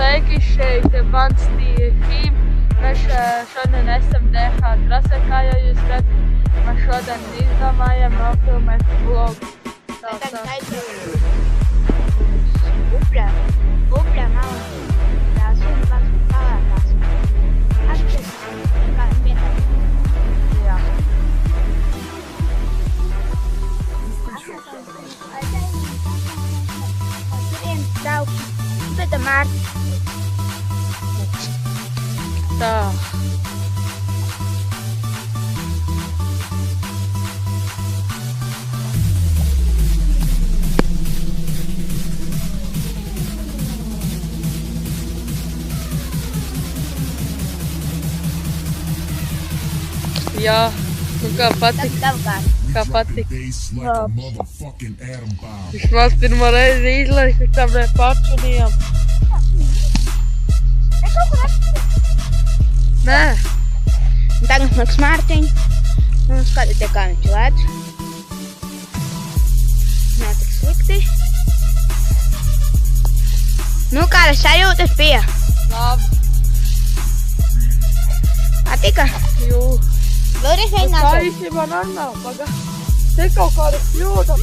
Sveiki, šeit mans tīm. Mēs šodien esam DH trasē, kā jau jūs redzat. Mēs šodien izdomājam nofilmēt vlogu. Tagad aizbraucam upļā malā. Tās un pats palēkās. Atšķirs, kā vietā. Jā. Turien braukšu, bet Mārta. Tā. Jā, nu kā patīk? Kā patīk? Vismaz pirmo reizi izlaiku tam pārčunījām. Nē. Un tagad nāks Mārtiņš. Un skatieties, kā viņš lēc. Nav tik slikti. Nu, kāda sajūtas bija? Labi. Patika? Jū. Vēlreiz Tā mēģināsim. īstenībā normāli, paga. Te kaut kāda kļūda.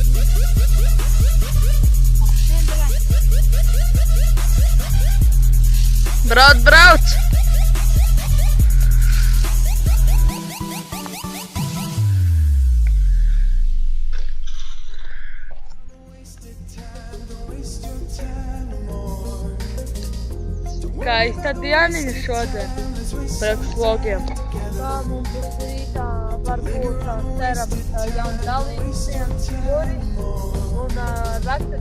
Brauc! Kā īsta dieniņa šodien priekš vlogiem. Tā mums būs rītā varbūt ceram jauni dalījusies Juri un raksti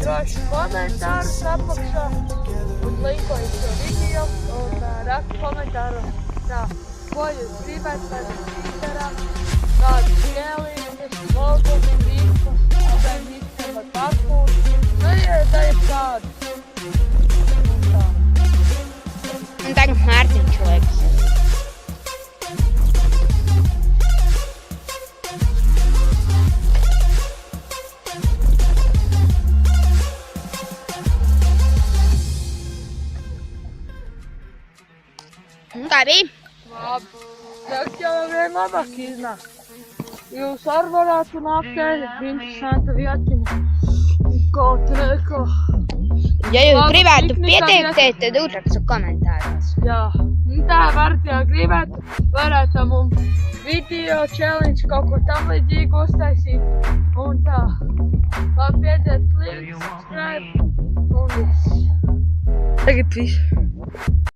droši komentārus apakšā un linkojies šo video un raksti komentāru tā, ko jūs gribētu, lai mēs izdarām, kādu spēlījumus, vlogus, rīkus, abiem visiem var pārpūt, nu iedēļ kādu. Un tagad Mārtiņš liekas. Un kā bija? Labi. Tagad jau vien labāk iznāk. Jūs arī varētu nākt interesanta vietiņa. Kaut neko. Ja jūs gribētu pieteikties, tad uzrakstu komentāros. Jā. Un tā varat, ja gribētu, varētu mums video challenge kaut ko tam līdzīgu uztaisīt. Un tā. Labi, piediet līdzi, subscribe. Un viss. Tagad viss.